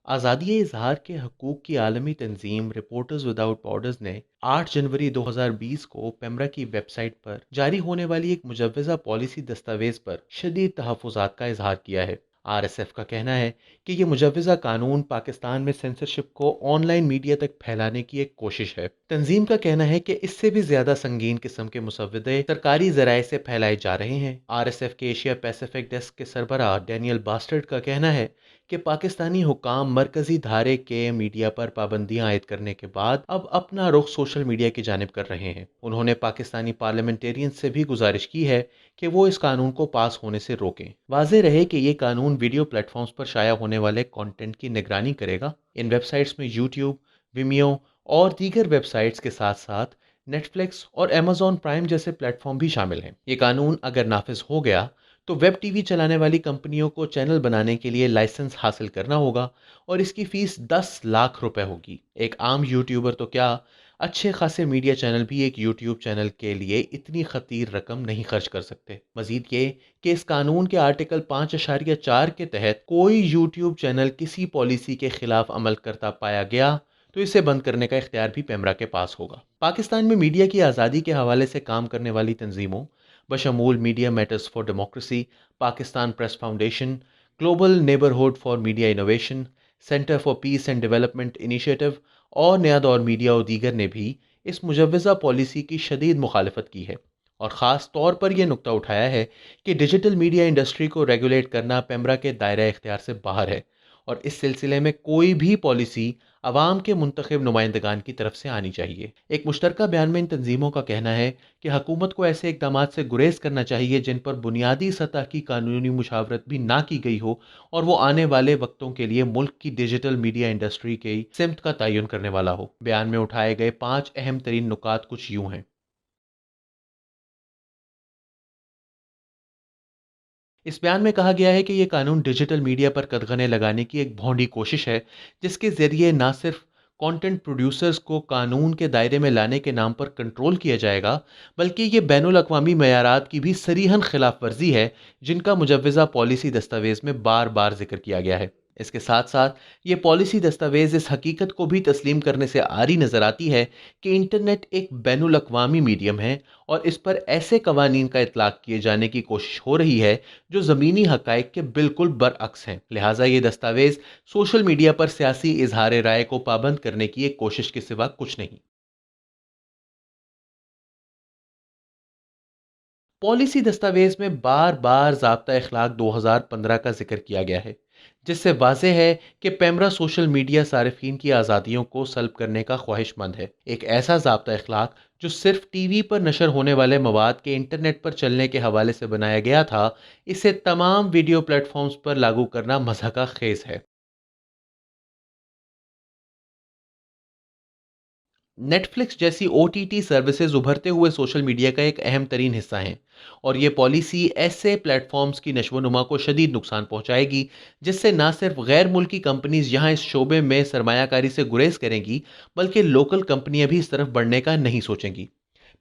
آزادی اظہار کے حقوق کی عالمی تنظیم رپورٹرز وداؤٹ بارڈرز نے 8 جنوری 2020 کو پیمرا کی ویب سائٹ پر جاری ہونے والی ایک مجوزہ پالیسی دستاویز پر شدید تحفظات کا اظہار کیا ہے۔ آر ایس ایف کا کہنا ہے کہ یہ مجوزہ قانون پاکستان میں سینسرشپ کو آن لائن میڈیا تک پھیلانے کی ایک کوشش ہے۔ تنظیم کا کہنا ہے کہ اس سے بھی زیادہ سنگین قسم کے مسودے سرکاری ذرائع سے پھیلائے جا رہے ہیں۔ آر ایس ایف کے ایشیا پیسیفک ڈیسک کے سربراہ ڈینیل باسٹرڈ کا کہنا ہے کہ پاکستانی حکام مرکزی دھارے کے میڈیا پر پابندیاں عائد کرنے کے بعد اب اپنا رخ سوشل میڈیا کی جانب کر رہے ہیں۔ انہوں نے پاکستانی پارلیمنٹیرین سے بھی گزارش کی ہے کہ وہ اس قانون کو پاس ہونے سے روکیں۔ واضح رہے کہ یہ قانون ویڈیو پلیٹ فارمز پر شائع ہونے والے کانٹینٹ کی نگرانی کرے گا۔ ان ویب سائٹس میں یوٹیوب، ویمیو اور دیگر ویب سائٹس کے ساتھ ساتھ نیٹ فلکس اور ایمیزون پرائم جیسے پلیٹ فارم بھی شامل ہیں۔ یہ قانون اگر نافذ ہو گیا تو ویب ٹی وی چلانے والی کمپنیوں کو چینل بنانے کے لیے لائسنس حاصل کرنا ہوگا اور اس کی فیس 10 لاکھ روپے ہوگی۔ ایک عام یوٹیوبر تو کیا، اچھے خاصے میڈیا چینل بھی ایک یوٹیوب چینل کے لیے اتنی خطیر رقم نہیں خرچ کر سکتے۔ مزید یہ کہ اس قانون کے آرٹیکل 5.4 کے تحت کوئی یوٹیوب چینل کسی پالیسی کے خلاف عمل کرتا پایا گیا تو اسے بند کرنے کا اختیار بھی پیمرا کے پاس ہوگا۔ پاکستان میں میڈیا کی آزادی کے حوالے سے کام کرنے والی تنظیموں بشمول media matters for democracy, Pakistan press foundation, global neighbourhood for media innovation, centre for peace and development initiative اور نیا دور میڈیا اور دیگر نے بھی اس مجوزہ پالیسی کی شدید مخالفت کی ہے اور خاص طور پر یہ نقطہ اٹھایا ہے کہ ڈیجیٹل میڈیا انڈسٹری کو ریگولیٹ کرنا پیمرا کے دائرہ اختیار سے باہر ہے اور اس سلسلے میں کوئی بھی پالیسی عوام کے منتخب نمائندگان کی طرف سے آنی چاہیے۔ ایک مشترکہ بیان میں ان تنظیموں کا کہنا ہے کہ حکومت کو ایسے اقدامات سے گریز کرنا چاہیے جن پر بنیادی سطح کی قانونی مشاورت بھی نہ کی گئی ہو اور وہ آنے والے وقتوں کے لیے ملک کی ڈیجیٹل میڈیا انڈسٹری کی سمت کا تعین کرنے والا ہو۔ بیان میں اٹھائے گئے 5 اہم ترین نکات کچھ یوں ہیں۔ اس بیان میں کہا گیا ہے کہ یہ قانون ڈیجیٹل میڈیا پر قدغنیں لگانے کی ایک بھونڈی کوشش ہے جس کے ذریعے نہ صرف کانٹینٹ پروڈیوسرز کو قانون کے دائرے میں لانے کے نام پر کنٹرول کیا جائے گا بلکہ یہ بین الاقوامی معیارات کی بھی صریحاً خلاف ورزی ہے جن کا مجوزہ پالیسی دستاویز میں بار بار ذکر کیا گیا ہے۔ اس کے ساتھ ساتھ یہ پالیسی دستاویز اس حقیقت کو بھی تسلیم کرنے سے عاری نظر آتی ہے کہ انٹرنیٹ ایک بین الاقوامی میڈیم ہے اور اس پر ایسے قوانین کا اطلاق کیے جانے کی کوشش ہو رہی ہے جو زمینی حقائق کے بالکل برعکس ہیں۔ لہٰذا یہ دستاویز سوشل میڈیا پر سیاسی اظہار رائے کو پابند کرنے کی ایک کوشش کے سوا کچھ نہیں۔ پالیسی دستاویز میں بار بار ضابطہ اخلاق 2015 کا ذکر کیا گیا ہے جس سے واضح ہے کہ پیمرا سوشل میڈیا صارفین کی آزادیوں کو سلب کرنے کا خواہش مند ہے۔ ایک ایسا ضابطہ اخلاق جو صرف ٹی وی پر نشر ہونے والے مواد کے انٹرنیٹ پر چلنے کے حوالے سے بنایا گیا تھا، اسے تمام ویڈیو پلیٹ فارمز پر لاگو کرنا مضحکہ خیز ہے۔ نیٹ فلکس جیسی او ٹی ٹی سروسز ابھرتے ہوئے سوشل میڈیا کا ایک اہم ترین حصہ ہیں اور یہ پالیسی ایسے پلیٹ فارمز کی نشو و نما کو شدید نقصان پہنچائے گی جس سے نہ صرف غیر ملکی کمپنیز یہاں اس شعبے میں سرمایہ کاری سے گریز کریں گی بلکہ لوکل کمپنیاں بھی اس طرف بڑھنے کا نہیں سوچیں گی۔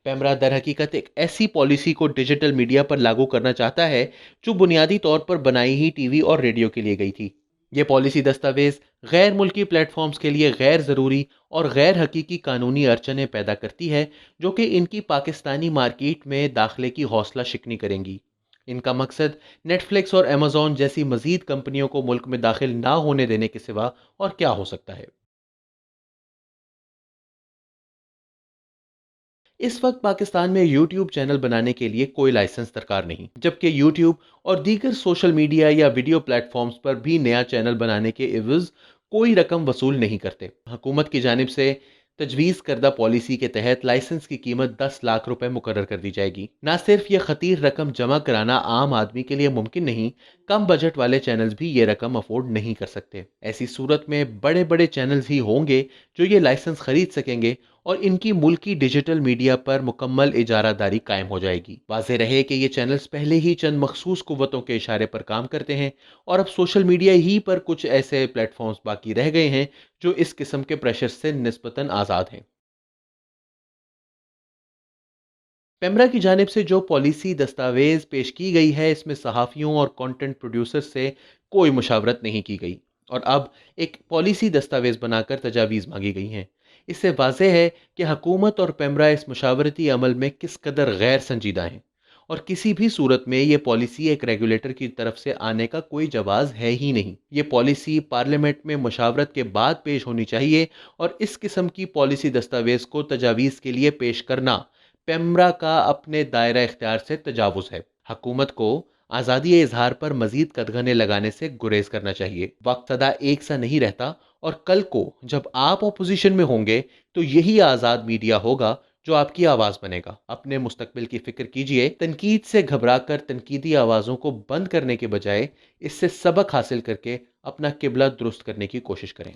پیمرا در حقیقت ایک ایسی پالیسی کو ڈیجیٹل میڈیا پر لاگو کرنا چاہتا ہے جو بنیادی طور پر بنائی ہی ٹی وی اور ریڈیو کے لیے گئی تھی۔ یہ پالیسی دستاویز غیر ملکی پلیٹ فارمز کے لیے غیر ضروری اور غیر حقیقی قانونی اڑچنیں پیدا کرتی ہے جو کہ ان کی پاکستانی مارکیٹ میں داخلے کی حوصلہ شکنی کریں گی۔ ان کا مقصد نیٹ فلکس اور ایمیزون جیسی مزید کمپنیوں کو ملک میں داخل نہ ہونے دینے کے سوا اور کیا ہو سکتا ہے؟ اس وقت پاکستان میں یوٹیوب چینل بنانے کے لیے کوئی لائسنس درکار نہیں، جبکہ یوٹیوب اور دیگر سوشل میڈیا یا ویڈیو پلیٹ فارمز پر بھی نیا چینل بنانے کے عوض کوئی رقم وصول نہیں کرتے۔ حکومت کی جانب سے تجویز کردہ پالیسی کے تحت لائسنس کی قیمت 10 لاکھ روپے مقرر کر دی جائے گی۔ نہ صرف یہ خطیر رقم جمع کرانا عام آدمی کے لیے ممکن نہیں، کم بجٹ والے چینلز بھی یہ رقم افورڈ نہیں کر سکتے۔ ایسی صورت میں بڑے بڑے چینلز ہی ہوں گے جو یہ لائسنس خرید سکیں گے اور ان کی ملکی ڈیجیٹل میڈیا پر مکمل اجارہ داری قائم ہو جائے گی۔ واضح رہے کہ یہ چینلز پہلے ہی چند مخصوص قوتوں کے اشارے پر کام کرتے ہیں اور اب سوشل میڈیا ہی پر کچھ ایسے پلیٹ فارمز باقی رہ گئے ہیں جو اس قسم کے پریشر سے نسبتاً آزاد ہیں۔ پیمرا کی جانب سے جو پالیسی دستاویز پیش کی گئی ہے اس میں صحافیوں اور کنٹینٹ پروڈیوسر سے کوئی مشاورت نہیں کی گئی اور اب ایک پالیسی دستاویز بنا کر تجاویز مانگی گئی ہیں۔ اس سے واضح ہے کہ حکومت اور پیمرا اس مشاورتی عمل میں کس قدر غیر سنجیدہ ہیں، اور کسی بھی صورت میں یہ پالیسی ایک ریگولیٹر کی طرف سے آنے کا کوئی جواز ہے ہی نہیں۔ یہ پالیسی پارلیمنٹ میں مشاورت کے بعد پیش ہونی چاہیے، اور اس قسم کی پالیسی دستاویز کو تجاویز کے لیے پیش کرنا پیمرا کا اپنے دائرہ اختیار سے تجاوز ہے۔ حکومت کو آزادی اظہار پر مزید قدغنیں لگانے سے گریز کرنا چاہیے۔ وقت سدا ایک سا نہیں رہتا، اور کل کو جب آپ اپوزیشن میں ہوں گے تو یہی آزاد میڈیا ہوگا جو آپ کی آواز بنے گا۔ اپنے مستقبل کی فکر کیجئے، تنقید سے گھبرا کر تنقیدی آوازوں کو بند کرنے کے بجائے اس سے سبق حاصل کر کے اپنا قبلہ درست کرنے کی کوشش کریں۔